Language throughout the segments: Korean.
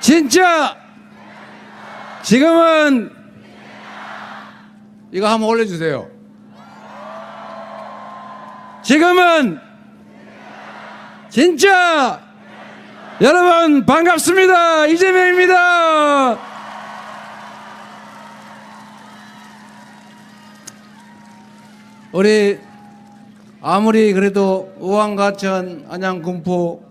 진짜 지금은 이거 한번 올려주세요. 지금은 진짜 여러분 반갑습니다. 이재명입니다. 우리 아무리 그래도 의왕과천 안양군포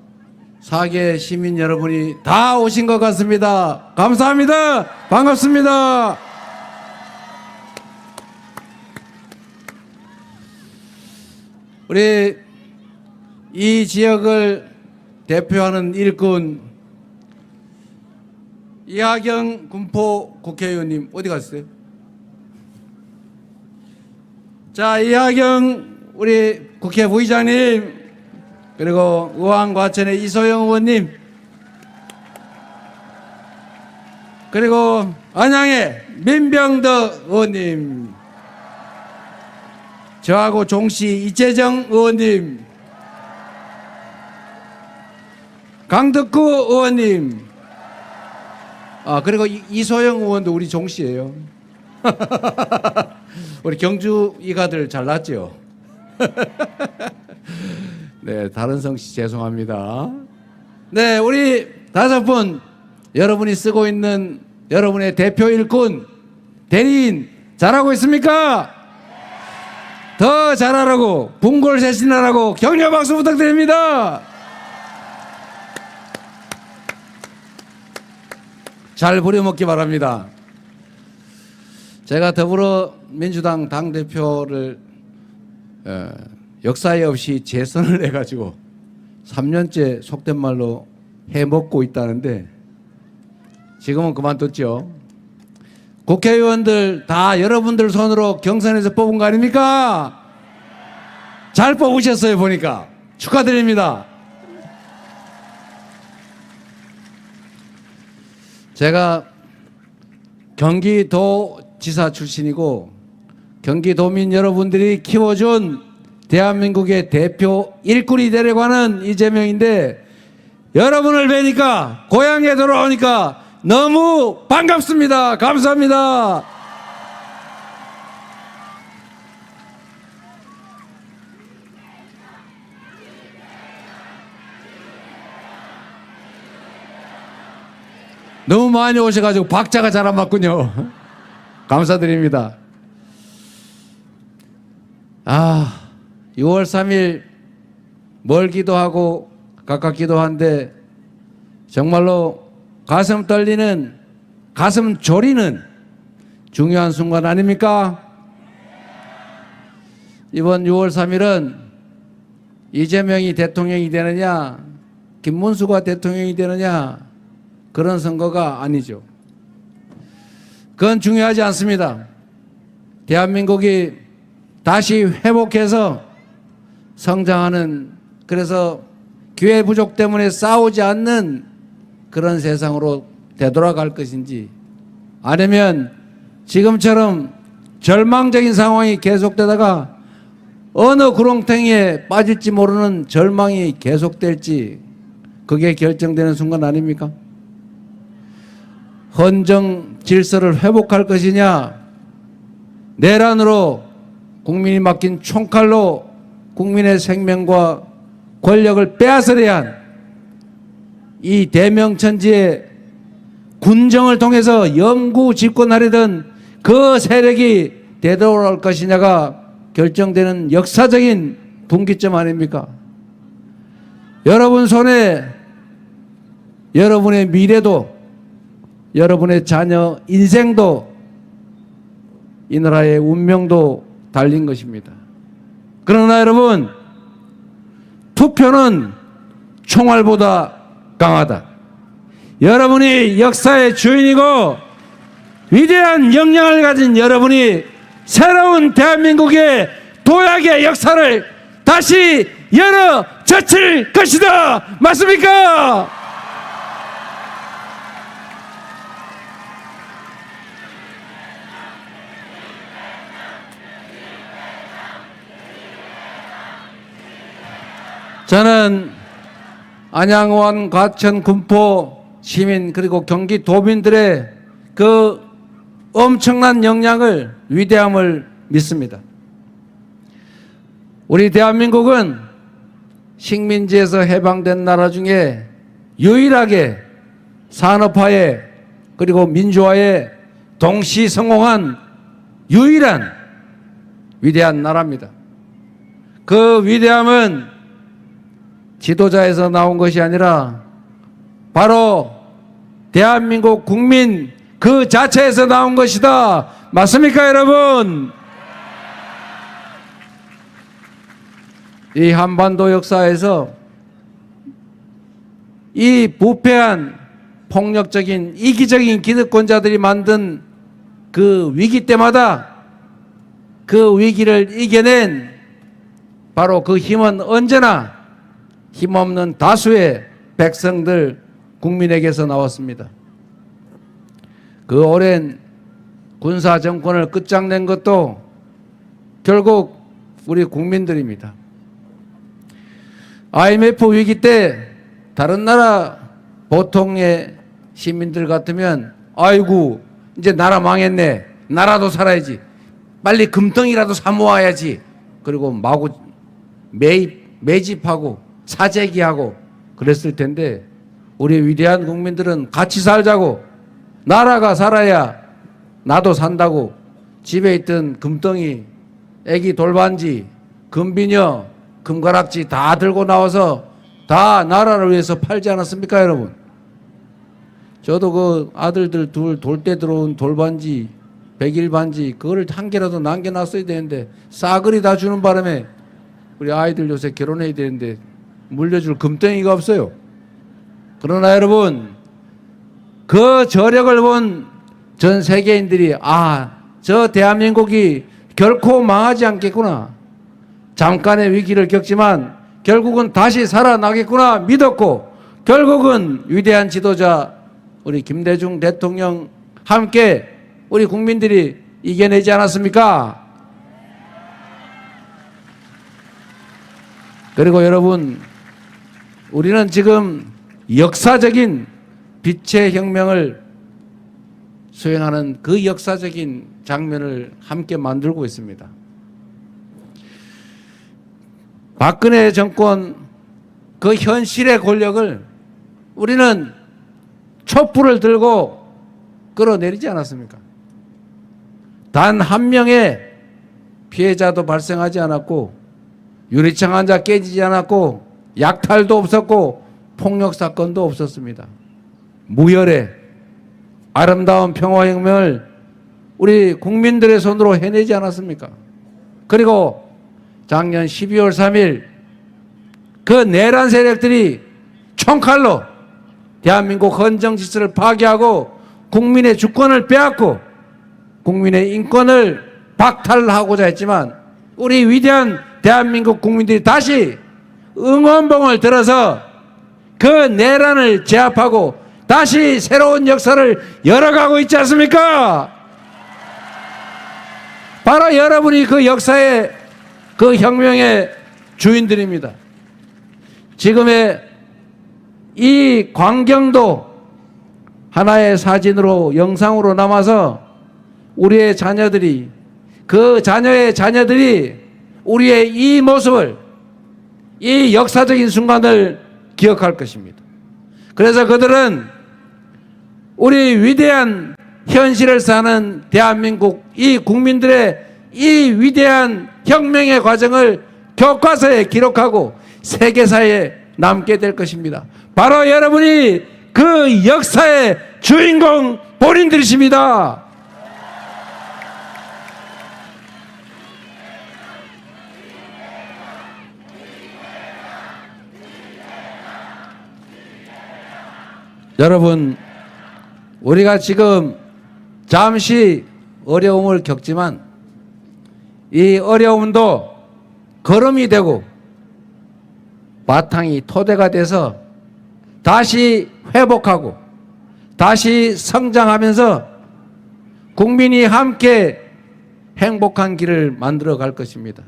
4개 시민 여러분이 다 오신 것 같습니다. 감사합니다. 반갑습니다. 우리 이 지역을 대표하는 일꾼 이하경 군포 국회의원님 어디 갔어요? 자, 이하경 우리 국회 부의장님, 그리고 의왕과천의 이소영 의원님, 그리고 안양의 민병덕 의원님, 저하고 종시 이재정 의원님, 강덕구 의원님, 그리고 이소영 의원도 우리 종시예요. 우리 경주 이가들 잘났죠? 네, 다른 성씨 죄송합니다. 네, 우리 5분 여러분이 쓰고 있는 여러분의 대표 일꾼 대리인 잘하고 있습니까? 더 잘하라고 분골쇄신하라고 격려 박수 부탁드립니다. 잘 부려먹기 바랍니다. 제가 더불어민주당 당대표를 역사에 없이 재선을 해가지고 3년째 속된 말로 해먹고 있다는데 지금은 그만뒀죠. 국회의원들 다 여러분들 손으로 경선에서 뽑은 거 아닙니까? 잘 뽑으셨어요. 보니까 축하드립니다. 제가 경기도지사 출신이고 경기도민 여러분들이 키워준 대한민국의 대표 일꾼이 되려고 하는 이재명인데 여러분을 뵈니까 고향에 돌아오니까 너무 반갑습니다. 감사합니다. 너무 많이 오셔가지고 박자가 잘 안 맞군요. 감사드립니다. 6월 3일 멀기도 하고 가깝기도 한데 정말로 가슴 떨리는, 가슴 졸이는 중요한 순간 아닙니까? 이번 6월 3일은 이재명이 대통령이 되느냐 김문수가 대통령이 되느냐 그런 선거가 아니죠. 그건 중요하지 않습니다. 대한민국이 다시 회복해서 성장하는, 그래서 기회 부족 때문에 싸우지 않는 그런 세상으로 되돌아갈 것인지, 아니면 지금처럼 절망적인 상황이 계속되다가 어느 구렁텅이에 빠질지 모르는 절망이 계속될지, 그게 결정되는 순간 아닙니까? 헌정 질서를 회복할 것이냐, 내란으로 국민이 맡긴 총칼로 국민의 생명과 권력을 빼앗으려 한 이 대명천지의 군정을 통해서 영구 집권하려던 그 세력이 되돌아올 것이냐가 결정되는 역사적인 분기점 아닙니까? 여러분 손에 여러분의 미래도, 여러분의 자녀 인생도, 이 나라의 운명도 달린 것입니다. 그러나 여러분, 투표는 총알보다 강하다. 여러분이 역사의 주인이고 위대한 역량을 가진 여러분이 새로운 대한민국의 도약의 역사를 다시 열어 젖힐 것이다. 맞습니까? 저는 안양원 과천 군포 시민 그리고 경기도민들의 그 엄청난 역량을 위대함을 믿습니다. 우리 대한민국은 식민지에서 해방된 나라 중에 유일하게 산업화에 그리고 민주화에 동시 성공한 유일한 위대한 나라입니다. 그 위대함은 지도자에서 나온 것이 아니라 바로 대한민국 국민 그 자체에서 나온 것이다. 맞습니까, 여러분? 이 한반도 역사에서 이 부패한 폭력적인 이기적인 기득권자들이 만든 그 위기 때마다 그 위기를 이겨낸 바로 그 힘은 언제나 힘없는 다수의 백성들 국민에게서 나왔습니다. 그 오랜 군사 정권을 끝장낸 것도 결국 우리 국민들입니다. IMF 위기 때 다른 나라 보통의 시민들 같으면 아이고 이제 나라 망했네, 나라도 살아야지, 빨리 금덩이라도 사 모아야지, 그리고 마구 매집하고 사재기하고 그랬을 텐데 우리 위대한 국민들은 같이 살자고, 나라가 살아야 나도 산다고 집에 있던 금덩이, 애기 돌반지, 금비녀, 금가락지 다 들고 나와서 다 나라를 위해서 팔지 않았습니까, 여러분? 저도 그 아들들 둘 돌 때 들어온 돌반지, 백일반지 그거를 한 개라도 남겨놨어야 되는데 싸그리 다 주는 바람에 우리 아이들 요새 결혼해야 되는데 물려줄 금덩이가 없어요. 그러나 여러분, 그 저력을 본 전 세계인들이 저 대한민국이 결코 망하지 않겠구나, 잠깐의 위기를 겪지만 결국은 다시 살아나겠구나 믿었고, 결국은 위대한 지도자 우리 김대중 대통령 함께 우리 국민들이 이겨내지 않았습니까? 그리고 여러분, 우리는 지금 역사적인 빛의 혁명을 수행하는 그 역사적인 장면을 함께 만들고 있습니다. 박근혜 정권 그 현실의 권력을 우리는 촛불을 들고 끌어내리지 않았습니까? 단 한 명의 피해자도 발생하지 않았고, 유리창 한 자 깨지지 않았고, 약탈도 없었고, 폭력 사건도 없었습니다. 무혈의 아름다운 평화혁명을 우리 국민들의 손으로 해내지 않았습니까? 그리고 작년 12월 3일 그 내란 세력들이 총칼로 대한민국 헌정 질서를 파괴하고 국민의 주권을 빼앗고 국민의 인권을 박탈하고자 했지만 우리 위대한 대한민국 국민들이 다시 응원봉을 들어서 그 내란을 제압하고 다시 새로운 역사를 열어가고 있지 않습니까? 바로 여러분이 그 역사의 그 혁명의 주인들입니다. 지금의 이 광경도 하나의 사진으로, 영상으로 남아서 우리의 자녀들이, 그 자녀의 자녀들이 우리의 이 모습을, 이 역사적인 순간을 기억할 것입니다. 그래서 그들은 우리 위대한 현실을 사는 대한민국 이 국민들의 이 위대한 혁명의 과정을 교과서에 기록하고 세계사에 남게 될 것입니다. 바로 여러분이 그 역사의 주인공 본인들이십니다. 여러분, 우리가 지금 잠시 어려움을 겪지만 이 어려움도 걸음이 되고 바탕이 토대가 돼서 다시 회복하고 다시 성장하면서 국민이 함께 행복한 길을 만들어 갈 것입니다.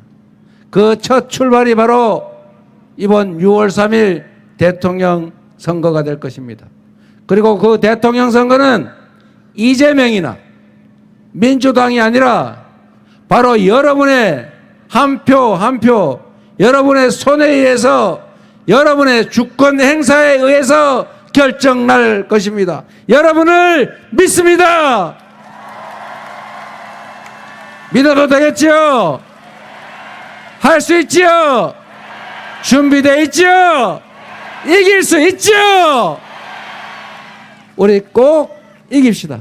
그 첫 출발이 바로 이번 6월 3일 대통령 선거가 될 것입니다. 그리고 그 대통령 선거는 이재명이나 민주당이 아니라 바로 여러분의 한 표 한 표, 여러분의 손에 의해서, 여러분의 주권 행사에 의해서 결정날 것입니다. 여러분을 믿습니다. 믿어도 되겠지요? 할 수 있지요? 준비되어 있지요? 이길 수 있지요? 우리 꼭 이깁시다.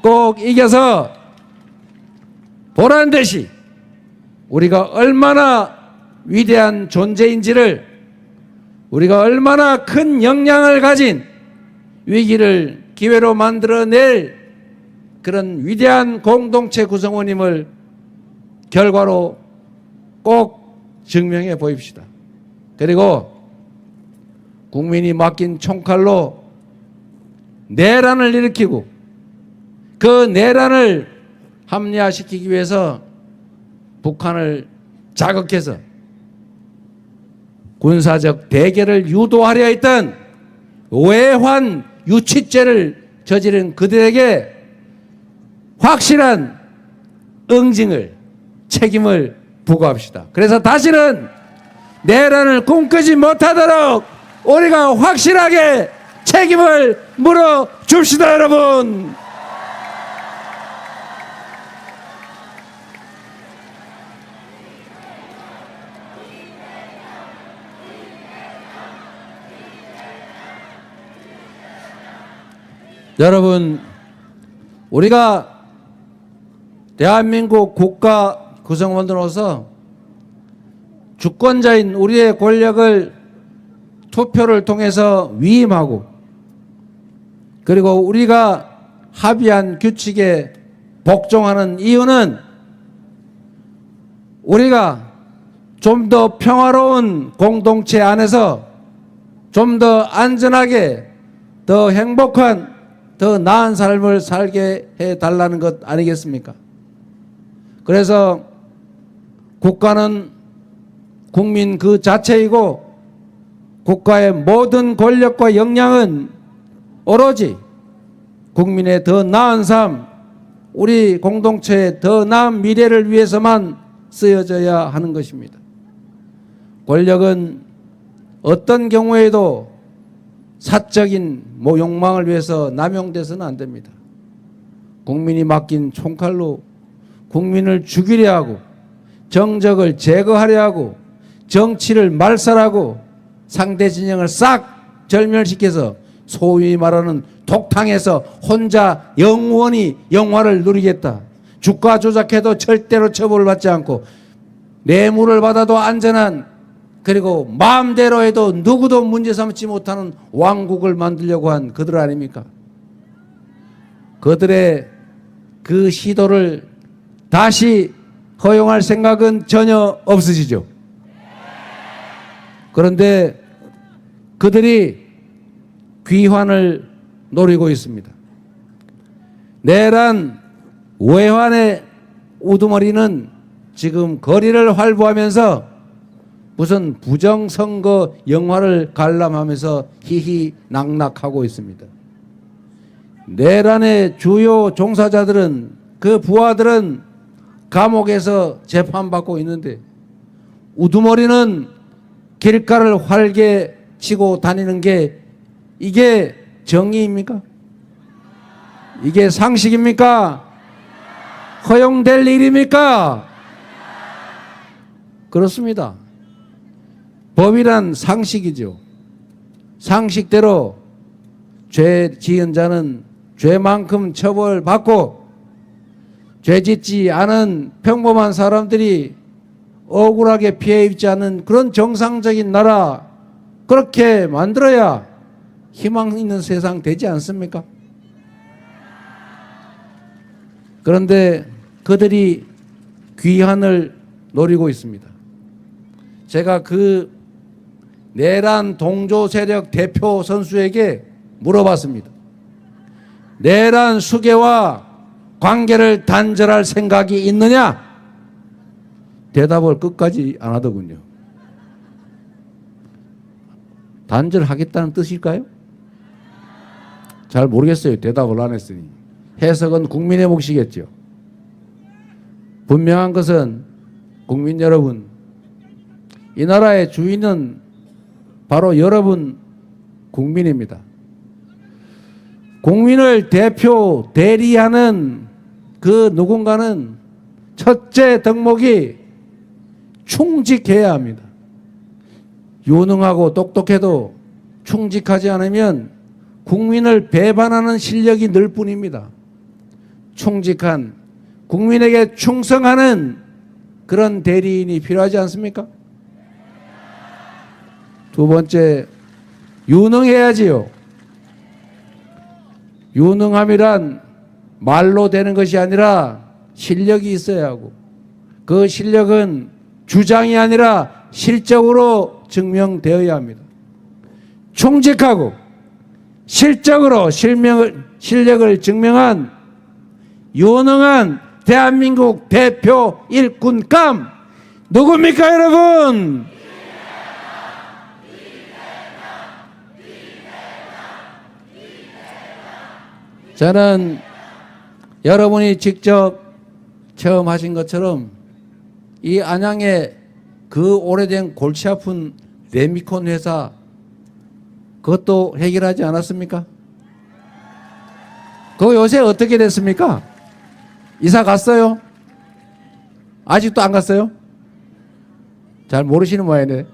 꼭 이겨서 보란 듯이 우리가 얼마나 위대한 존재인지를, 우리가 얼마나 큰 역량을 가진 위기를 기회로 만들어낼 그런 위대한 공동체 구성원임을 결과로 꼭 증명해 보입시다. 그리고 국민이 맡긴 총칼로 내란을 일으키고 그 내란을 합리화시키기 위해서 북한을 자극해서 군사적 대결을 유도하려 했던 외환 유치죄를 저지른 그들에게 확실한 응징을, 책임을 부과합시다. 그래서 다시는 내란을 꿈꾸지 못하도록 우리가 확실하게 책임을 물어줍시다, 여러분. 여러분, 우리가 대한민국 국가 구성원으로서 주권자인 우리의 권력을 투표를 통해서 위임하고, 그리고 우리가 합의한 규칙에 복종하는 이유는 우리가 좀 더 평화로운 공동체 안에서 좀 더 안전하게, 더 행복한, 더 나은 삶을 살게 해달라는 것 아니겠습니까? 그래서 국가는 국민 그 자체이고, 국가의 모든 권력과 역량은 오로지 국민의 더 나은 삶, 우리 공동체의 더 나은 미래를 위해서만 쓰여져야 하는 것입니다. 권력은 어떤 경우에도 사적인 욕망을 위해서 남용돼서는 안 됩니다. 국민이 맡긴 총칼로 국민을 죽이려 하고, 정적을 제거하려 하고, 정치를 말살하고, 상대 진영을 싹 절멸시켜서 소위 말하는 독탕에서 혼자 영원히 영화를 누리겠다. 주가 조작해도 절대로 처벌을 받지 않고, 뇌물을 받아도 안전한, 그리고 마음대로 해도 누구도 문제 삼지 못하는 왕국을 만들려고 한 그들 아닙니까? 그들의 그 시도를 다시 허용할 생각은 전혀 없으시죠? 그런데 그들이 귀환을 노리고 있습니다. 내란 외환의 우두머리는 지금 거리를 활보하면서 무슨 부정선거 영화를 관람하면서 희희낙낙하고 있습니다. 내란의 주요 종사자들은, 그 부하들은 감옥에서 재판받고 있는데 우두머리는 길가를 활개 치고 다니는 게 이게 정의입니까? 이게 상식입니까? 허용될 일입니까? 그렇습니다. 법이란 상식이죠. 상식대로 죄 지은 자는 죄만큼 처벌받고, 죄 짓지 않은 평범한 사람들이 억울하게 피해 입지 않는 그런 정상적인 나라, 그렇게 만들어야 희망 있는 세상 되지 않습니까? 그런데 그들이 귀환을 노리고 있습니다. 제가 그 내란 동조 세력 대표 선수에게 물어봤습니다. 내란 수계와 관계를 단절할 생각이 있느냐? 대답을 끝까지 안 하더군요. 단절하겠다는 뜻일까요? 잘 모르겠어요. 대답을 안 했으니. 해석은 국민의 몫이겠죠. 분명한 것은 국민 여러분, 이 나라의 주인은 바로 여러분 국민입니다. 국민을 대리하는 그 누군가는 첫째 덕목이 충직해야 합니다. 유능하고 똑똑해도 충직하지 않으면 국민을 배반하는 실력이 늘 뿐입니다. 충직한, 국민에게 충성하는 그런 대리인이 필요하지 않습니까? 두 번째, 유능해야지요. 유능함이란 말로 되는 것이 아니라 실력이 있어야 하고, 그 실력은 주장이 아니라 실적으로 증명되어야 합니다. 충직하고 실적으로 실력을 증명한 유능한 대한민국 대표 일꾼감 누굽니까, 여러분? 저는 여러분이 직접 체험하신 것처럼 이 안양의 그 오래된 골치 아픈 레미콘 회사, 그것도 해결하지 않았습니까? 그거 요새 어떻게 됐습니까? 이사 갔어요? 아직도 안 갔어요? 잘 모르시는 모양이네.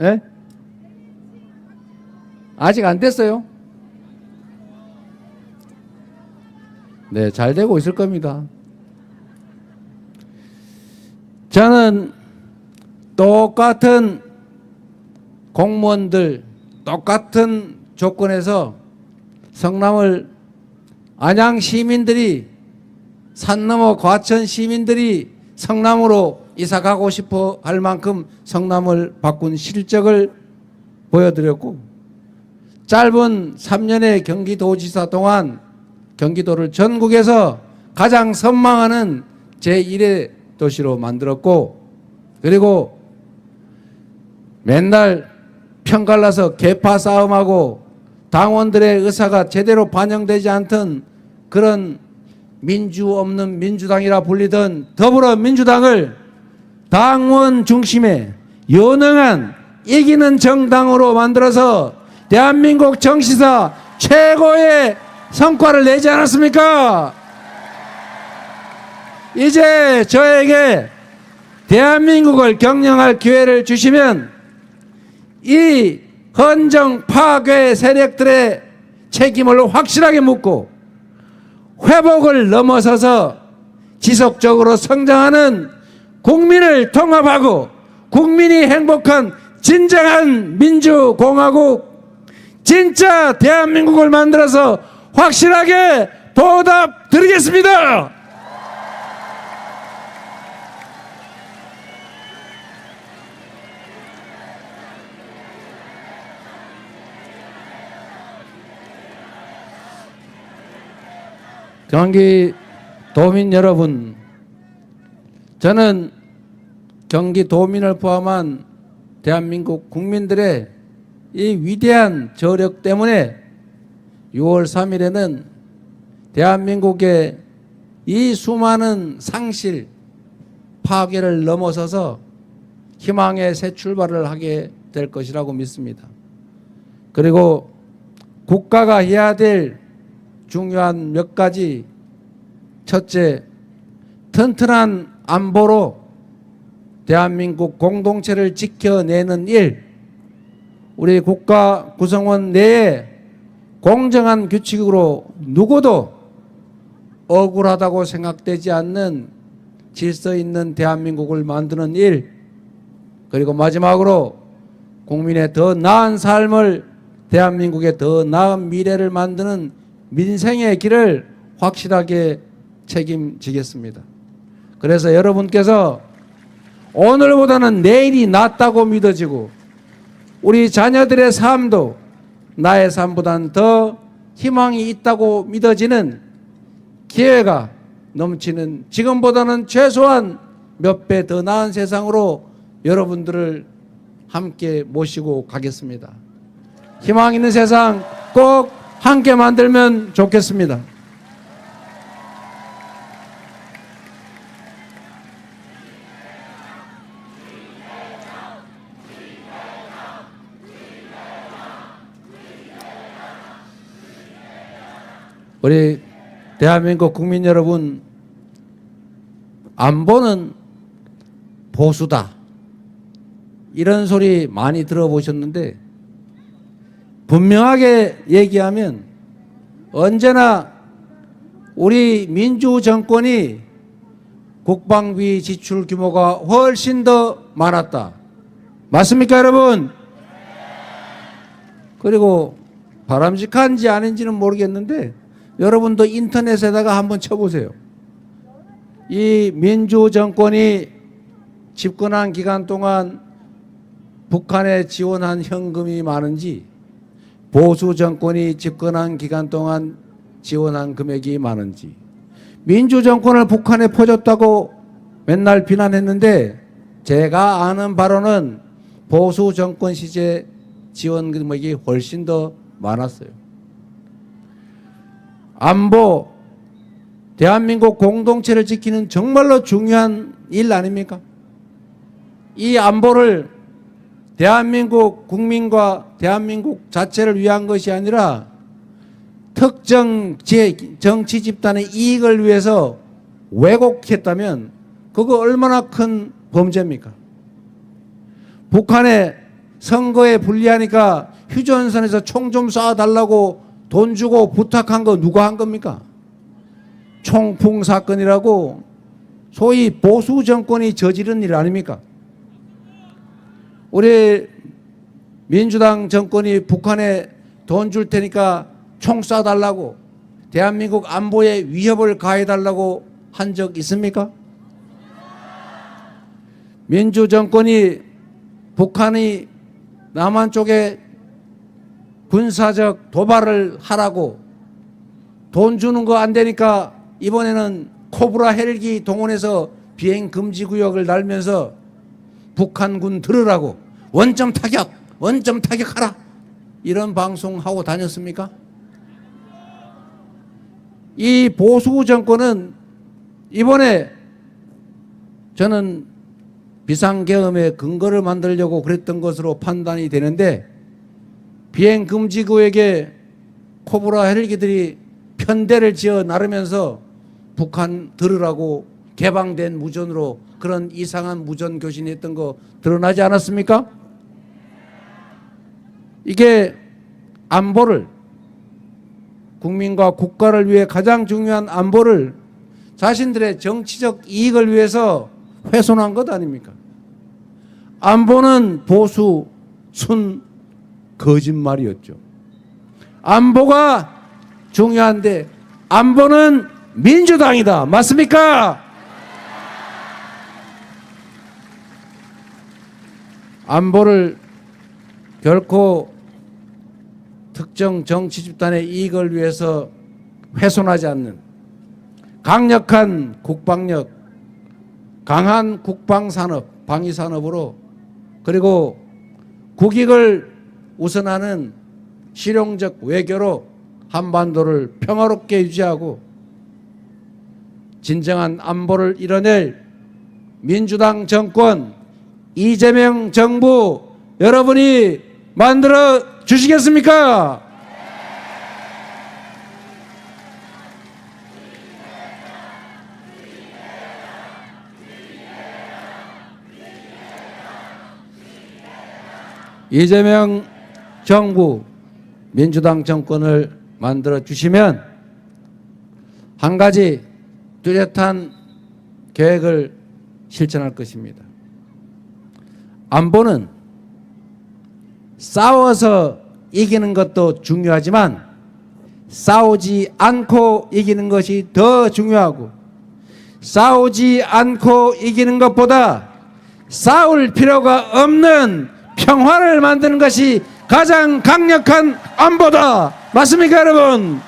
예? 아직 안 됐어요? 네, 잘 되고 있을 겁니다. 저는 똑같은 공무원들, 똑같은 조건에서 성남을 안양 시민들이, 산 넘어 과천 시민들이 성남으로 이사 가고 싶어 할 만큼 성남을 바꾼 실적을 보여드렸고, 짧은 3년의 경기도지사 동안 경기도를 전국에서 가장 선망하는 제1의 도시로 만들었고, 그리고 맨날 편갈라서 계파 싸움하고 당원들의 의사가 제대로 반영되지 않던 그런 민주 없는 민주당이라 불리던 더불어민주당을 당원 중심의 유능한 이기는 정당으로 만들어서 대한민국 정치사 최고의 성과를 내지 않았습니까? 이제 저에게 대한민국을 경영할 기회를 주시면 이 헌정 파괴 세력들의 책임을 확실하게 묻고 회복을 넘어서서 지속적으로 성장하는 국민을 통합하고 국민이 행복한 진정한 민주공화국, 진짜 대한민국을 만들어서 확실하게 보답 드리겠습니다. 경기도민 여러분, 저는 경기도민을 포함한 대한민국 국민들의 이 위대한 저력 때문에 6월 3일에는 대한민국의 이 수많은 상실, 파괴를 넘어서서 희망의 새 출발을 하게 될 것이라고 믿습니다. 그리고 국가가 해야 될 중요한 몇 가지, 첫째, 튼튼한 안보로 대한민국 공동체를 지켜내는 일, 우리 국가 구성원 내에 공정한 규칙으로 누구도 억울하다고 생각되지 않는 질서 있는 대한민국을 만드는 일, 그리고 마지막으로 국민의 더 나은 삶을, 대한민국의 더 나은 미래를 만드는 민생의 길을 확실하게 책임지겠습니다. 그래서 여러분께서 오늘보다는 내일이 낫다고 믿어지고 우리 자녀들의 삶도 나의 삶보다는 더 희망이 있다고 믿어지는 기회가 넘치는, 지금보다는 최소한 몇 배 더 나은 세상으로 여러분들을 함께 모시고 가겠습니다. 희망 있는 세상 꼭 함께 만들면 좋겠습니다. 우리 대한민국 국민 여러분, 안보는 보수다, 이런 소리 많이 들어보셨는데, 분명하게 얘기하면 언제나 우리 민주정권이 국방비 지출 규모가 훨씬 더 많았다. 맞습니까, 여러분? 그리고 바람직한지 아닌지는 모르겠는데 여러분도 인터넷에다가 한번 쳐보세요. 이 민주정권이 집권한 기간 동안 북한에 지원한 현금이 많은지, 보수 정권이 집권한 기간 동안 지원한 금액이 많은지. 민주정권을 북한에 퍼줬다고 맨날 비난했는데, 제가 아는 바로는 보수 정권 시절 지원 금액이 훨씬 더 많았어요. 안보, 대한민국 공동체를 지키는 정말로 중요한 일 아닙니까? 이 안보를 대한민국 국민과 대한민국 자체를 위한 것이 아니라 특정 정치 집단의 이익을 위해서 왜곡했다면 그거 얼마나 큰 범죄입니까? 북한에 선거에 불리하니까 휴전선에서 총 좀 쏴달라고 돈 주고 부탁한 거 누가 한 겁니까? 총풍 사건이라고 소위 보수 정권이 저지른 일 아닙니까? 우리 민주당 정권이 북한에 돈 줄 테니까 총 쏴달라고, 대한민국 안보에 위협을 가해달라고 한 적 있습니까? 민주정권이 북한이 남한 쪽에 군사적 도발을 하라고 돈 주는 거 안 되니까 이번에는 코브라 헬기 동원해서 비행 금지 구역을 날면서 북한군 들으라고 원점 타격하라, 이런 방송하고 다녔습니까? 이 보수 정권은 이번에 저는 비상계엄의 근거를 만들려고 그랬던 것으로 판단이 되는데, 비행 금지 구역에 코브라 헬기들이 편대를 지어 나르면서 북한 들으라고 개방된 무전으로 그런 이상한 무전 교신했던 거 드러나지 않았습니까? 이게 안보를, 국민과 국가를 위해 가장 중요한 안보를 자신들의 정치적 이익을 위해서 훼손한 것 아닙니까? 안보는 보수, 순, 거짓말이었죠. 안보가 중요한데 안보는 민주당이다. 맞습니까? 안보를 결코 특정 정치 집단의 이익을 위해서 훼손하지 않는 강력한 국방력, 강한 국방산업, 방위산업으로, 그리고 국익을 우선하는 실용적 외교로 한반도를 평화롭게 유지하고 진정한 안보를 이뤄낼 민주당 정권, 이재명 정부, 여러분이 만들어 주시겠습니까? 이재명 정부, 민주당 정권을 만들어 주시면 한 가지 뚜렷한 계획을 실천할 것입니다. 안보는 싸워서 이기는 것도 중요하지만 싸우지 않고 이기는 것이 더 중요하고, 싸우지 않고 이기는 것보다 싸울 필요가 없는 평화를 만드는 것이 가장 강력한 안보다. 맞습니까, 여러분?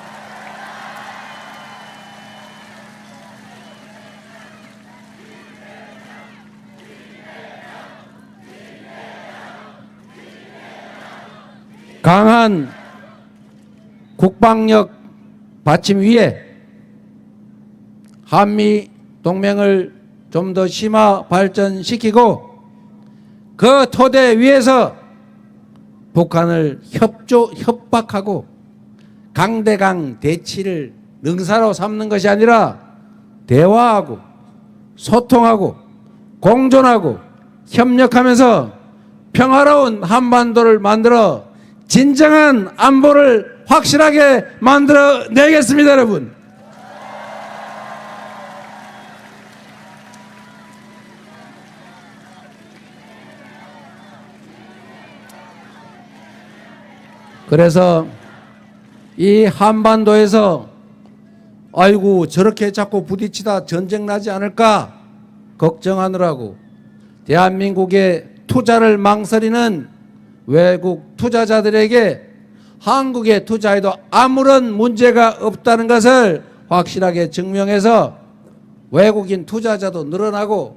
강한 국방력 받침 위에 한미 동맹을 좀 더 심화 발전시키고 그 토대 위에서 북한을 협박하고 강대강 대치를 능사로 삼는 것이 아니라 대화하고 소통하고 공존하고 협력하면서 평화로운 한반도를 만들어 진정한 안보를 확실하게 만들어 내겠습니다, 여러분. 그래서 이 한반도에서 아이고 저렇게 자꾸 부딪히다 전쟁 나지 않을까 걱정하느라고 대한민국의 투자를 망설이는 외국 투자자들에게 한국에 투자해도 아무런 문제가 없다는 것을 확실하게 증명해서 외국인 투자자도 늘어나고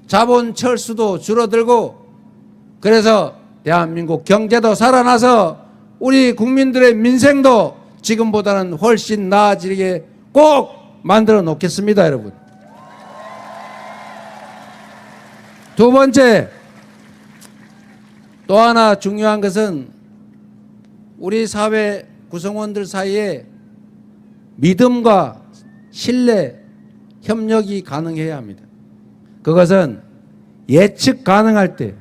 자본 철수도 줄어들고 그래서 대한민국 경제도 살아나서 우리 국민들의 민생도 지금보다는 훨씬 나아지게 꼭 만들어 놓겠습니다, 여러분. 두 번째, 또 하나 중요한 것은 우리 사회 구성원들 사이에 믿음과 신뢰, 협력이 가능해야 합니다. 그것은 예측 가능할 때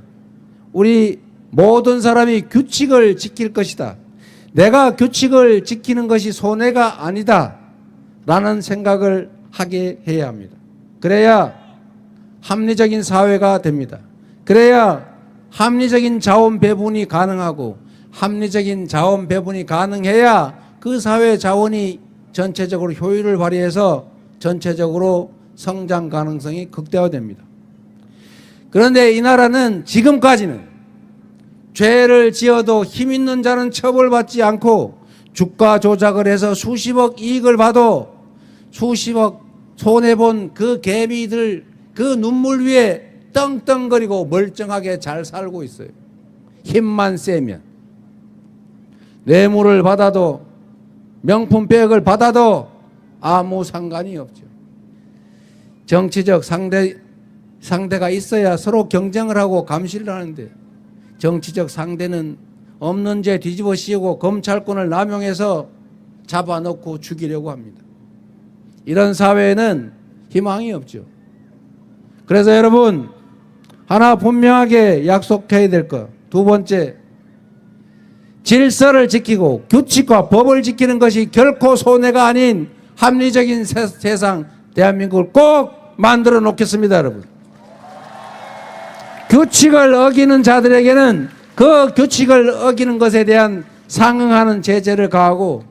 우리 모든 사람이 규칙을 지킬 것이다. 내가 규칙을 지키는 것이 손해가 아니다. 라는 생각을 하게 해야 합니다. 그래야 합리적인 사회가 됩니다. 그래야 합리적인 자원 배분이 가능하고 합리적인 자원 배분이 가능해야 그 사회 자원이 전체적으로 효율을 발휘해서 전체적으로 성장 가능성이 극대화됩니다. 그런데 이 나라는 지금까지는 죄를 지어도 힘 있는 자는 처벌받지 않고 주가 조작을 해서 수십억 이익을 봐도 수십억 손해본 그 개미들 그 눈물 위에 떵떵거리고 멀쩡하게 잘 살고 있어요. 힘만 세면. 뇌물을 받아도 명품백을 받아도 아무 상관이 없죠. 정치적 상대가 있어야 서로 경쟁을 하고 감시를 하는데 정치적 상대는 없는 죄 뒤집어 씌우고 검찰권을 남용해서 잡아놓고 죽이려고 합니다. 이런 사회에는 희망이 없죠. 그래서 여러분 하나 분명하게 약속해야 될 것. 두 번째, 질서를 지키고 규칙과 법을 지키는 것이 결코 손해가 아닌 합리적인 세상 대한민국을 꼭 만들어 놓겠습니다, 여러분. 규칙을 어기는 자들에게는 그 규칙을 어기는 것에 대한 상응하는 제재를 가하고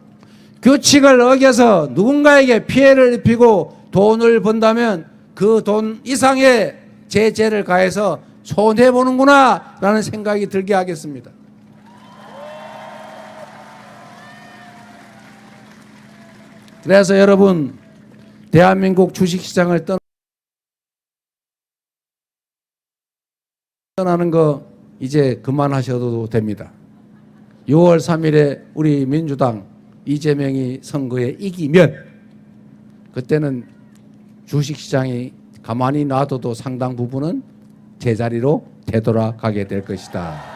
규칙을 어겨서 누군가에게 피해를 입히고 돈을 번다면 그 돈 이상의 제재를 가해서 손해보는구나 라는 생각이 들게 하겠습니다. 그래서 여러분 대한민국 주식시장을 떠나는 거 이제 그만하셔도 됩니다. 6월 3일에 우리 민주당 이재명이 선거에 이기면 그때는 주식시장이 가만히 놔둬도 상당 부분은 제자리로 되돌아가게 될 것이다.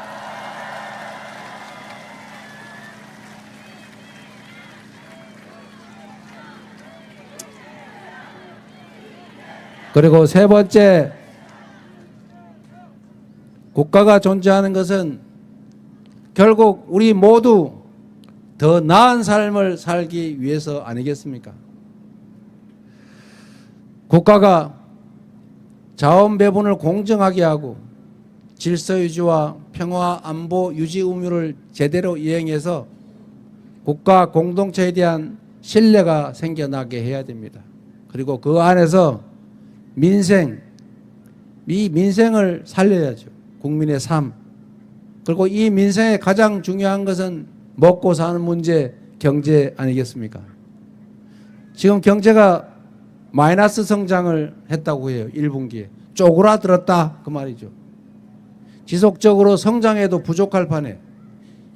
그리고 세 번째, 국가가 존재하는 것은 결국 우리 모두 더 나은 삶을 살기 위해서 아니겠습니까? 국가가 자원 배분을 공정하게 하고 질서 유지와 평화 안보 유지 의무를 제대로 이행해서 국가 공동체에 대한 신뢰가 생겨나게 해야 됩니다. 그리고 그 안에서 민생을 살려야죠. 국민의 삶. 그리고 이 민생의 가장 중요한 것은 먹고 사는 문제, 경제 아니겠습니까? 지금 경제가 마이너스 성장을 했다고 해요. 1분기에. 쪼그라들었다 그 말이죠. 지속적으로 성장해도 부족할 판에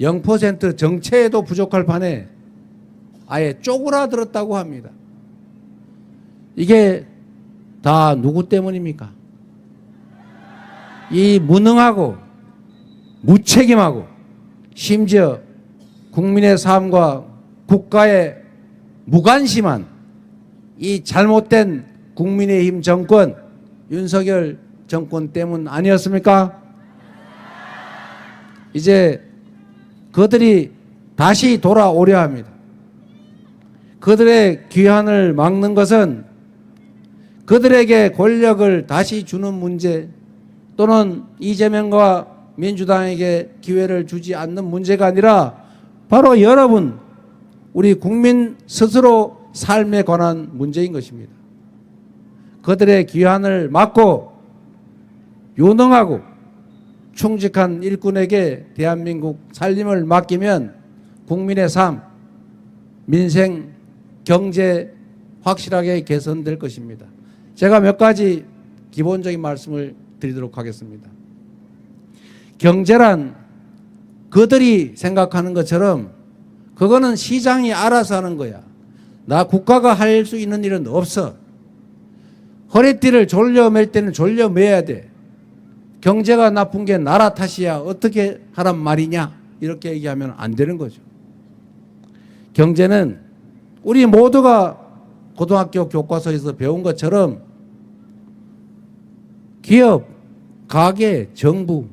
0% 정체에도 부족할 판에 아예 쪼그라들었다고 합니다. 이게 다 누구 때문입니까? 이 무능하고 무책임하고 심지어 국민의 삶과 국가에 무관심한 이 잘못된 국민의힘 정권, 윤석열 정권 때문 아니었습니까? 이제 그들이 다시 돌아오려 합니다. 그들의 귀환을 막는 것은 그들에게 권력을 다시 주는 문제 또는 이재명과 민주당에게 기회를 주지 않는 문제가 아니라 바로 여러분, 우리 국민 스스로 삶에 관한 문제인 것입니다. 그들의 귀환을 막고 유능하고 충직한 일꾼에게 대한민국 살림을 맡기면 국민의 삶, 민생, 경제 확실하게 개선될 것입니다. 제가 몇 가지 기본적인 말씀을 드리도록 하겠습니다. 경제란 그들이 생각하는 것처럼 그거는 시장이 알아서 하는 거야. 나 국가가 할 수 있는 일은 없어. 허리띠를 졸려맬 때는 졸려매야 돼. 경제가 나쁜 게 나라 탓이야. 어떻게 하란 말이냐? 이렇게 얘기하면 안 되는 거죠. 경제는 우리 모두가 고등학교 교과서에서 배운 것처럼 기업, 가계, 정부,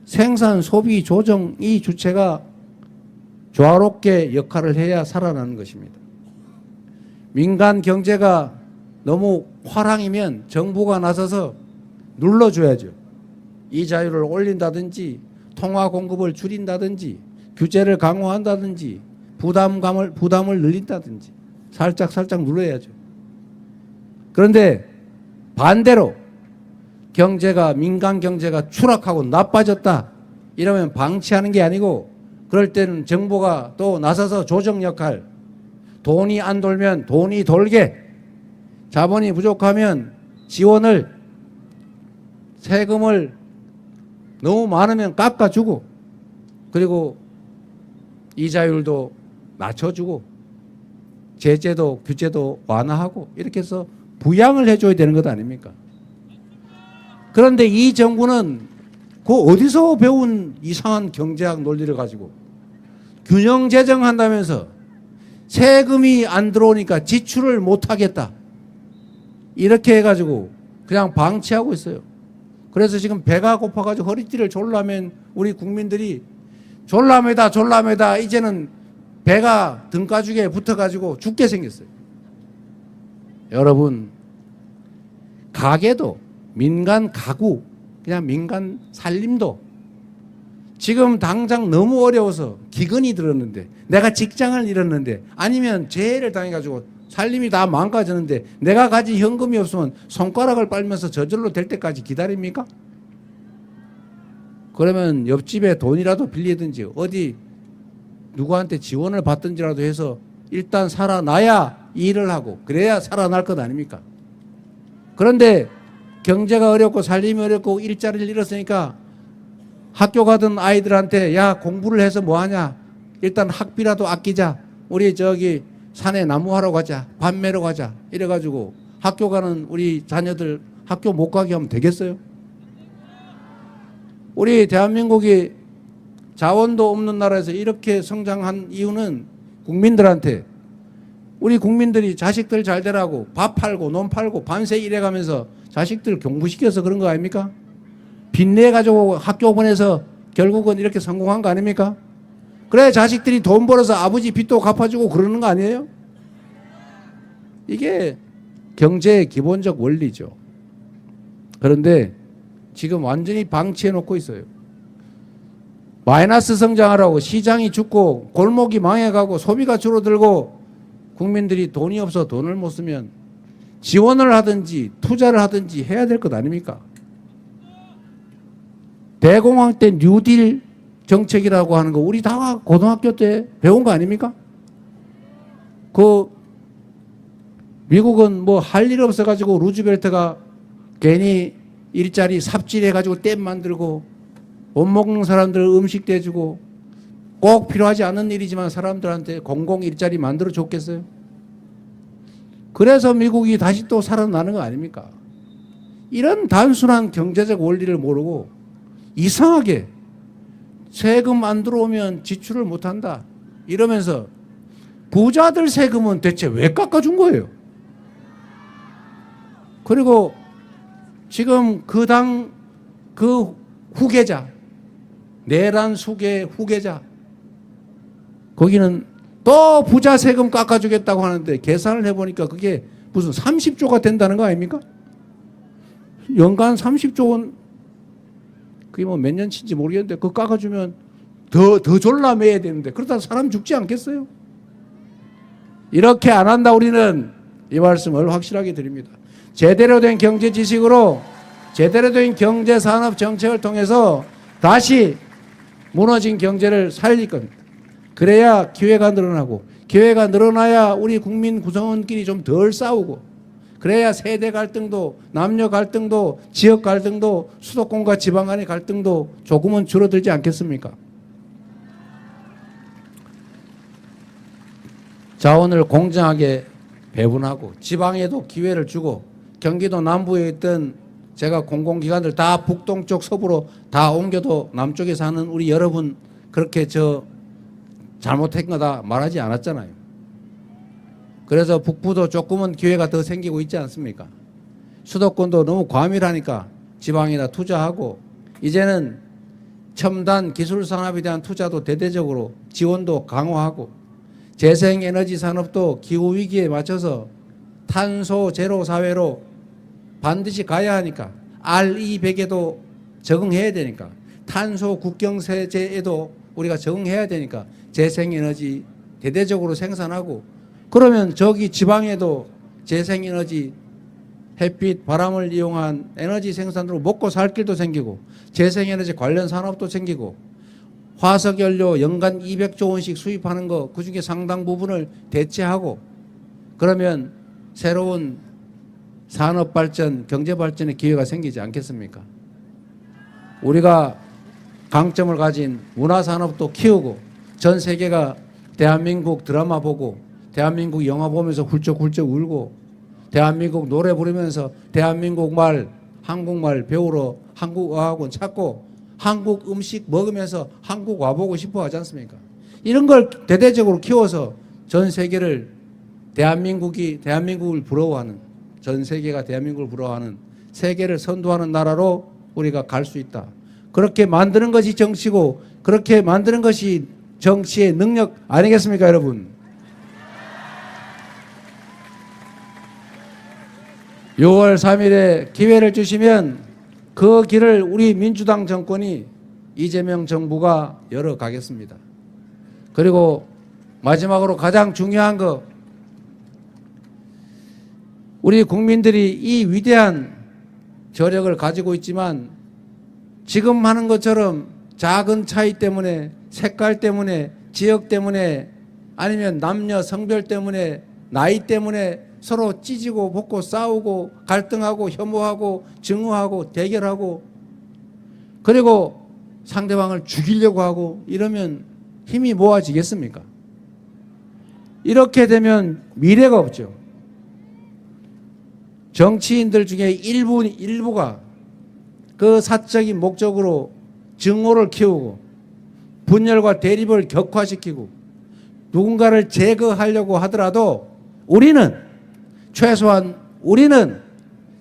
생산, 소비, 조정 이 주체가 조화롭게 역할을 해야 살아나는 것입니다. 민간 경제가 너무 화랑이면 정부가 나서서 눌러줘야죠. 이자율을 올린다든지 통화 공급을 줄인다든지 규제를 강화한다든지 부담을 늘린다든지 살짝 눌러야죠. 그런데 반대로 경제가 민간 경제가 추락하고 나빠졌다 이러면 방치하는 게 아니고 그럴 때는 정부가 또 나서서 조정 역할, 돈이 안 돌면 돈이 돌게, 자본이 부족하면 지원을, 세금을 너무 많으면 깎아주고, 그리고 이자율도 낮춰주고, 제재도 규제도 완화하고 이렇게 해서 부양을 해줘야 되는 것 아닙니까? 그런데 이 정부는 그 어디서 배운 이상한 경제학 논리를 가지고 균형 재정한다면서 세금이 안 들어오니까 지출을 못하겠다 이렇게 해가지고 그냥 방치하고 있어요. 그래서 지금 배가 고파가지고 허리띠를 졸라맨 우리 국민들이 졸라매다 이제는 배가 등가죽에 붙어가지고 죽게 생겼어요. 여러분, 가게도 민간 가구, 그냥 민간 살림도 지금 당장 너무 어려워서 기근이 들었는데, 내가 직장을 잃었는데, 아니면 재해를 당해가지고 살림이 다 망가졌는데 내가 가진 현금이 없으면 손가락을 빨면서 저절로 될 때까지 기다립니까? 그러면 옆집에 돈이라도 빌리든지 어디 누구한테 지원을 받든지라도 해서 일단 살아나야 일을 하고 그래야 살아날 것 아닙니까? 그런데 경제가 어렵고 살림이 어렵고 일자리를 잃었으니까 학교 가던 아이들한테 야 공부를 해서 뭐하냐, 일단 학비라도 아끼자, 우리 저기 산에 나무하러 가자, 밤매러 가자 이래가지고 학교 가는 우리 자녀들 학교 못 가게 하면 되겠어요? 우리 대한민국이 자원도 없는 나라에서 이렇게 성장한 이유는 국민들한테, 우리 국민들이 자식들 잘 되라고 밥 팔고 논 팔고 밤새 일해가면서 자식들 공부시켜서 그런 거 아닙니까? 빚내가지고 학교 보내서 결국은 이렇게 성공한 거 아닙니까? 그래 자식들이 돈 벌어서 아버지 빚도 갚아주고 그러는 거 아니에요? 이게 경제의 기본적 원리죠. 그런데 지금 완전히 방치해 놓고 있어요. 마이너스 성장하라고 시장이 죽고 골목이 망해가고 소비가 줄어들고 국민들이 돈이 없어 돈을 못 쓰면 지원을 하든지 투자를 하든지 해야 될 것 아닙니까? 대공황 때 뉴딜 정책이라고 하는 거 우리 다 고등학교 때 배운 거 아닙니까? 그 미국은 뭐 할 일 없어가지고 루즈벨트가 괜히 일자리 삽질해가지고 댐 만들고 못 먹는 사람들 음식 대주고 꼭 필요하지 않은 일이지만 사람들한테 공공 일자리 만들어 줬겠어요? 그래서 미국이 다시 또 살아나는 거 아닙니까? 이런 단순한 경제적 원리를 모르고 이상하게 세금 안 들어오면 지출을 못한다 이러면서 부자들 세금은 대체 왜 깎아준 거예요? 그리고 지금 그 당 그 후계자, 내란 수계 후계자, 거기는 또 부자 세금 깎아주겠다고 하는데 계산을 해보니까 그게 무슨 30조가 된다는 거 아닙니까? 연간 30조 원, 그게 뭐 몇 년치인지 모르겠는데 그거 깎아주면 더 졸라매야 되는데 그러다 사람 죽지 않겠어요? 이렇게 안 한다 우리는. 이 말씀을 확실하게 드립니다. 제대로 된 경제 지식으로 제대로 된 경제 산업 정책을 통해서 다시 무너진 경제를 살릴 겁니다. 그래야 기회가 늘어나고, 기회가 늘어나야 우리 국민 구성원끼리 좀 덜 싸우고, 그래야 세대 갈등도, 남녀 갈등도, 지역 갈등도, 수도권과 지방 간의 갈등도 조금은 줄어들지 않겠습니까? 자원을 공정하게 배분하고 지방에도 기회를 주고, 경기도 남부에 있던 제가 공공기관들 다 북동쪽 서부로 다 옮겨도 남쪽에 사는 우리 여러분 그렇게 잘못한 거다 말하지 않았잖아요. 그래서 북부도 조금은 기회가 더 생기고 있지 않습니까? 수도권도 너무 과밀하니까 지방에다 투자하고, 이제는 첨단 기술 산업에 대한 투자도 대대적으로 지원도 강화하고, 재생에너지 산업도 기후위기에 맞춰서 탄소 제로 사회로 반드시 가야 하니까, RE100에도 적응해야 되니까, 탄소 국경세제에도 우리가 적응해야 되니까 재생에너지 대대적으로 생산하고, 그러면 저기 지방에도 재생에너지, 햇빛, 바람을 이용한 에너지 생산으로 먹고 살 길도 생기고, 재생에너지 관련 산업도 생기고, 화석연료 연간 200조 원씩 수입하는 거 그중에 상당 부분을 대체하고, 그러면 새로운 산업발전, 경제발전의 기회가 생기지 않겠습니까? 우리가 강점을 가진 문화산업도 키우고, 전 세계가 대한민국 드라마 보고, 대한민국 영화 보면서 훌쩍훌쩍 울고, 대한민국 노래 부르면서 대한민국 말, 한국말 배우러 한국 어학원 찾고, 한국 음식 먹으면서 한국 와보고 싶어 하지 않습니까? 이런 걸 대대적으로 키워서 전 세계를 대한민국을 부러워하는, 전 세계가 대한민국을 부러워하는, 세계를 선도하는 나라로 우리가 갈 수 있다. 그렇게 만드는 것이 정치고, 그렇게 만드는 것이 정치의 능력 아니겠습니까, 여러분? 6월 3일에 기회를 주시면 그 길을 우리 민주당 정권이, 이재명 정부가 열어가겠습니다. 그리고 마지막으로 가장 중요한 거, 우리 국민들이 이 위대한 저력을 가지고 있지만 지금 하는 것처럼 작은 차이 때문에, 색깔 때문에, 지역 때문에, 아니면 남녀 성별 때문에, 나이 때문에 서로 찢고 볶고 싸우고 갈등하고 혐오하고 증오하고 대결하고, 그리고 상대방을 죽이려고 하고 이러면 힘이 모아지겠습니까? 이렇게 되면 미래가 없죠. 정치인들 중에 일부가 그 사적인 목적으로 증오를 키우고 분열과 대립을 격화시키고 누군가를 제거하려고 하더라도, 최소한 우리는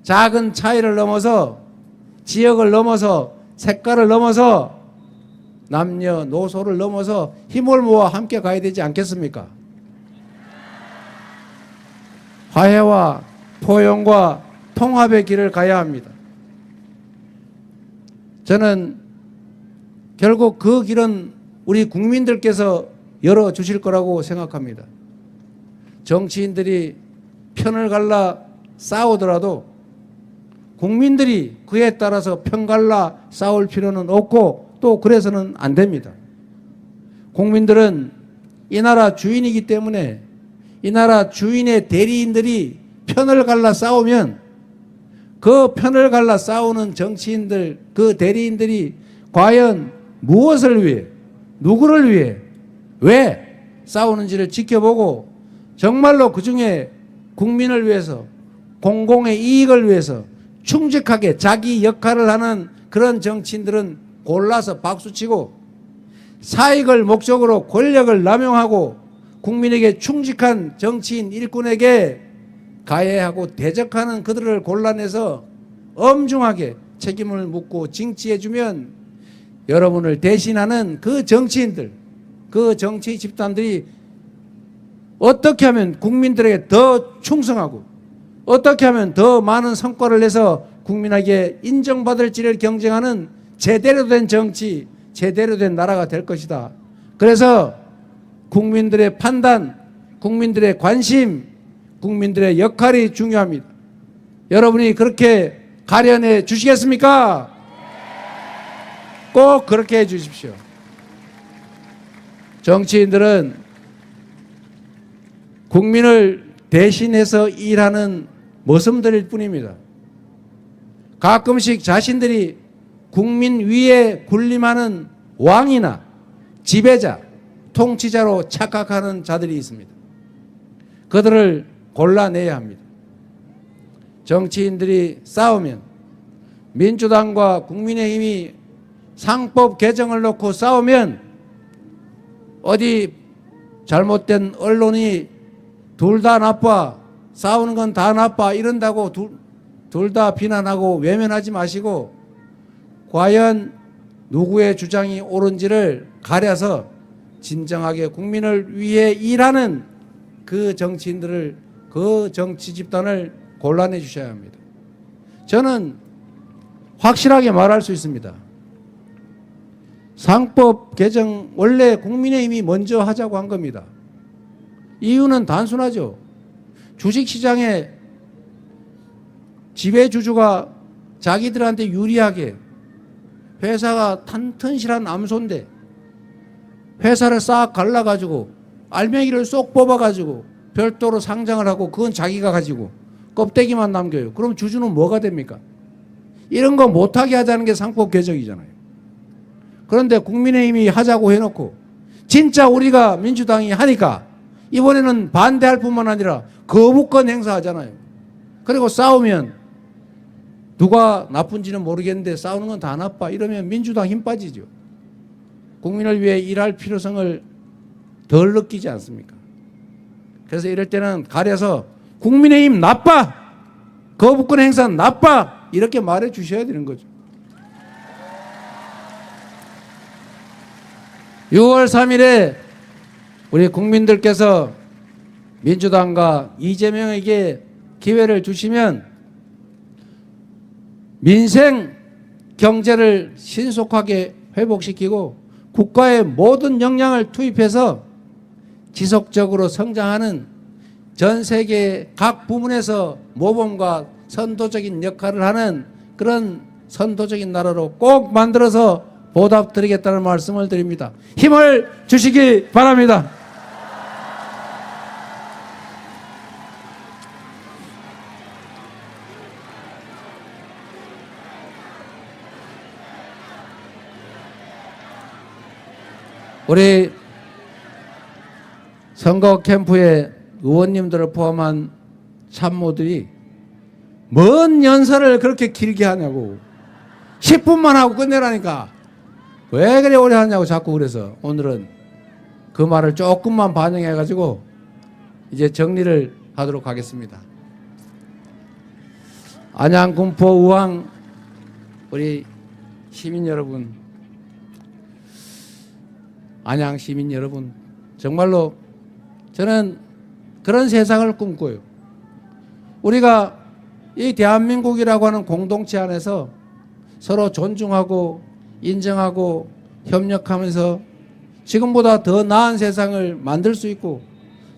작은 차이를 넘어서, 지역을 넘어서, 색깔을 넘어서, 남녀노소를 넘어서 힘을 모아 함께 가야 되지 않겠습니까? 화해와 포용과 통합의 길을 가야 합니다. 저는 결국 그 길은 우리 국민들께서 열어주실 거라고 생각합니다. 정치인들이 편을 갈라 싸우더라도 국민들이 그에 따라서 편 갈라 싸울 필요는 없고, 또 그래서는 안 됩니다. 국민들은 이 나라 주인이기 때문에 이 나라 주인의 대리인들이 편을 갈라 싸우면 그 편을 갈라 싸우는 정치인들, 그 대리인들이 과연 무엇을 위해, 누구를 위해, 왜 싸우는지를 지켜보고 정말로 그중에 국민을 위해서 공공의 이익을 위해서 충직하게 자기 역할을 하는 그런 정치인들은 골라서 박수치고, 사익을 목적으로 권력을 남용하고 국민에게 충직한 정치인 일꾼에게 가해하고 대적하는 그들을 골라내서 엄중하게 책임을 묻고 징치해주면 여러분을 대신하는 그 정치인들, 그 정치 집단들이 어떻게 하면 국민들에게 더 충성하고 어떻게 하면 더 많은 성과를 내서 국민에게 인정받을지를 경쟁하는 제대로 된 정치, 제대로 된 나라가 될 것이다. 그래서 국민들의 판단, 국민들의 관심, 국민들의 역할이 중요합니다. 여러분이 그렇게 가려내 주시겠습니까? 꼭 그렇게 해 주십시오. 정치인들은 국민을 대신해서 일하는 모습들일 뿐입니다. 가끔씩 자신들이 국민 위에 군림하는 왕이나 지배자, 통치자로 착각하는 자들이 있습니다. 그들을 골라내야 합니다. 정치인들이 싸우면, 민주당과 국민의힘이 상법 개정을 놓고 싸우면 어디 잘못된 언론이 둘 다 나빠, 싸우는 건 다 나빠 이런다고 둘 다 비난하고 외면하지 마시고 과연 누구의 주장이 옳은지를 가려서 진정하게 국민을 위해 일하는 그 정치인들을, 그 정치 집단을 골라내 주셔야 합니다. 저는 확실하게 말할 수 있습니다. 상법 개정 원래 국민의힘이 먼저 하자고 한 겁니다. 이유는 단순하죠. 주식시장에 지배주주가 자기들한테 유리하게, 회사가 튼튼실한 암소인데 회사를 싹 갈라가지고 알맹이를 쏙 뽑아가지고 별도로 상장을 하고 그건 자기가 가지고 껍데기만 남겨요. 그럼 주주는 뭐가 됩니까? 이런 거 못하게 하자는 게 상법 개정이잖아요. 그런데 국민의힘이 하자고 해놓고 진짜 우리가 민주당이 하니까 이번에는 반대할 뿐만 아니라 거부권 행사하잖아요. 그리고 싸우면 누가 나쁜지는 모르겠는데 싸우는 건 다 나빠 이러면 민주당 힘 빠지죠. 국민을 위해 일할 필요성을 덜 느끼지 않습니까? 그래서 이럴 때는 가려서 국민의힘 나빠, 거부권 행사 나빠 이렇게 말해 주셔야 되는 거죠. 6월 3일에 우리 국민들께서 민주당과 이재명에게 기회를 주시면 민생 경제를 신속하게 회복시키고 국가의 모든 역량을 투입해서 지속적으로 성장하는 전 세계 각 부문에서 모범과 선도적인 역할을 하는 그런 선도적인 나라로 꼭 만들어서 보답드리겠다는 말씀을 드립니다. 힘을 주시기 바랍니다. 우리 선거 캠프에 의원님들을 포함한 참모들이 뭔 연설을 그렇게 길게 하냐고, 10분만 하고 끝내라니까 왜 그래 오래 하냐고 자꾸. 그래서 오늘은 그 말을 조금만 반영해 가지고 이제 정리를 하도록 하겠습니다. 안양, 군포, 의왕 우리 시민 여러분, 안양 시민 여러분, 정말로 저는 그런 세상을 꿈꿔요. 우리가 이 대한민국이라고 하는 공동체 안에서 서로 존중하고 인정하고 협력하면서 지금보다 더 나은 세상을 만들 수 있고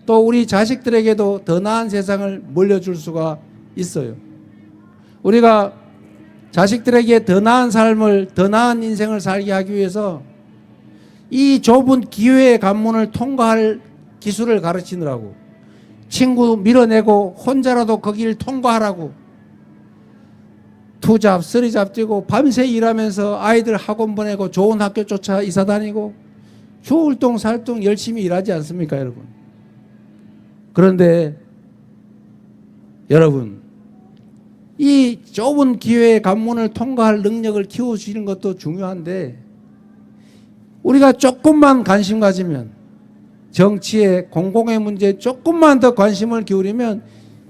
또 우리 자식들에게도 더 나은 세상을 물려줄 수가 있어요. 우리가 자식들에게 더 나은 삶을, 더 나은 인생을 살게 하기 위해서 이 좁은 기회의 관문을 통과할 기술을 가르치느라고, 친구 밀어내고 혼자라도 거기를 통과하라고 투잡, 쓰리잡 뛰고 밤새 일하면서 아이들 학원 보내고 좋은 학교 쫓아 이사 다니고 추울동 살동 열심히 일하지 않습니까, 여러분? 그런데 여러분, 이 좁은 기회의 관문을 통과할 능력을 키워주시는 것도 중요한데, 우리가 조금만 관심 가지면, 정치에 공공의 문제에 조금만 더 관심을 기울이면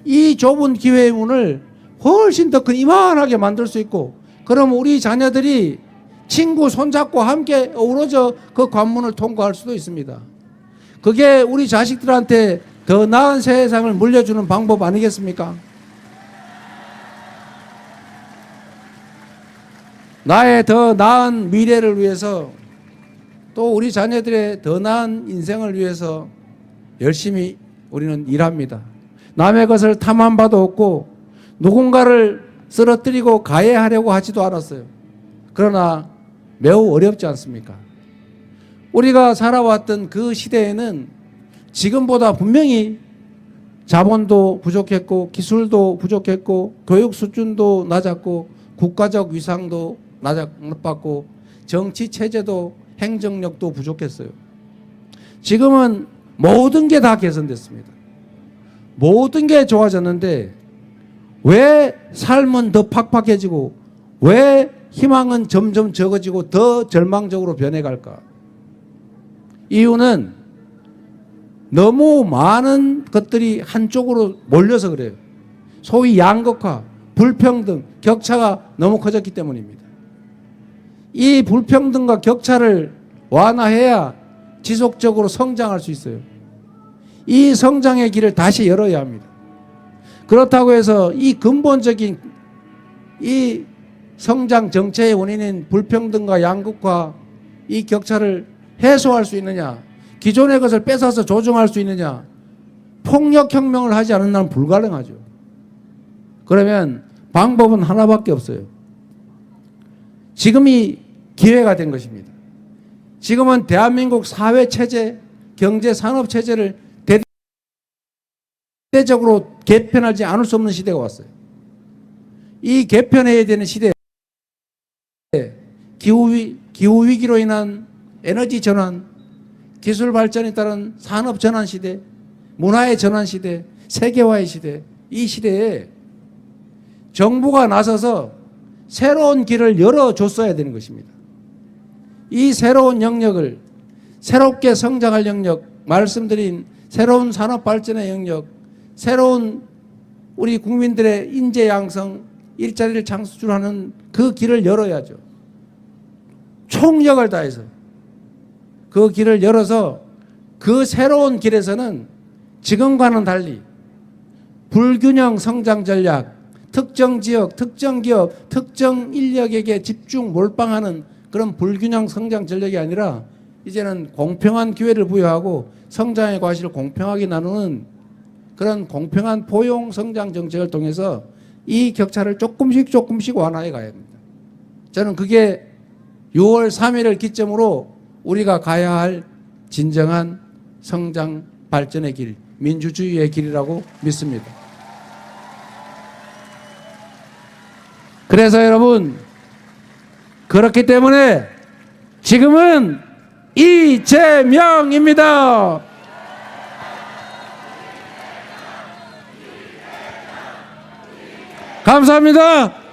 이 좁은 기회의 문을 훨씬 더 큰 이만하게 만들 수 있고, 그럼 우리 자녀들이 친구 손잡고 함께 어우러져 그 관문을 통과할 수도 있습니다. 그게 우리 자식들한테 더 나은 세상을 물려주는 방법 아니겠습니까? 나의 더 나은 미래를 위해서, 또 우리 자녀들의 더 나은 인생을 위해서 열심히 우리는 일합니다. 남의 것을 탐한 바도 없고 누군가를 쓰러뜨리고 가해하려고 하지도 않았어요. 그러나 매우 어렵지 않습니까? 우리가 살아왔던 그 시대에는 지금보다 분명히 자본도 부족했고 기술도 부족했고 교육 수준도 낮았고 국가적 위상도 낮았고 정치 체제도 행정력도 부족했어요. 지금은 모든 게 다 개선됐습니다. 모든 게 좋아졌는데 왜 삶은 더 팍팍해지고 왜 희망은 점점 적어지고 더 절망적으로 변해갈까? 이유는 너무 많은 것들이 한쪽으로 몰려서 그래요. 소위 양극화, 불평등, 격차가 너무 커졌기 때문입니다. 이 불평등과 격차를 완화해야 지속적으로 성장할 수 있어요. 이 성장의 길을 다시 열어야 합니다. 그렇다고 해서 이 근본적인 이 성장 정체의 원인인 불평등과 양극화, 이 격차를 해소할 수 있느냐, 기존의 것을 뺏어서 조정할 수 있느냐, 폭력혁명을 하지 않은 한 불가능하죠. 그러면 방법은 하나밖에 없어요. 지금이 기회가 된 것입니다. 지금은 대한민국 사회체제, 경제산업체제를 대대적으로 개편하지 않을 수 없는 시대가 왔어요. 이 개편해야 되는 시대에 기후위기로 인한 에너지 전환, 기술 발전에 따른 산업 전환 시대, 문화의 전환 시대, 세계화의 시대, 이 시대에 정부가 나서서 새로운 길을 열어줬어야 되는 것입니다. 이 새로운 영역을, 새롭게 성장할 영역, 말씀드린 새로운 산업 발전의 영역, 새로운 우리 국민들의 인재 양성, 일자리를 창출하는 그 길을 열어야죠. 총력을 다해서 그 길을 열어서 그 새로운 길에서는 지금과는 달리 불균형 성장 전략, 특정 지역, 특정 기업, 특정 인력에게 집중 몰빵하는 그런 불균형 성장 전략이 아니라 이제는 공평한 기회를 부여하고 성장의 과실을 공평하게 나누는 그런 공평한 포용 성장 정책을 통해서 이 격차를 조금씩 완화해 가야 합니다. 저는 그게 6월 3일을 기점으로 우리가 가야 할 진정한 성장 발전의 길, 민주주의의 길이라고 믿습니다. 그래서 여러분, 그렇기 때문에 지금은 이재명입니다. 감사합니다.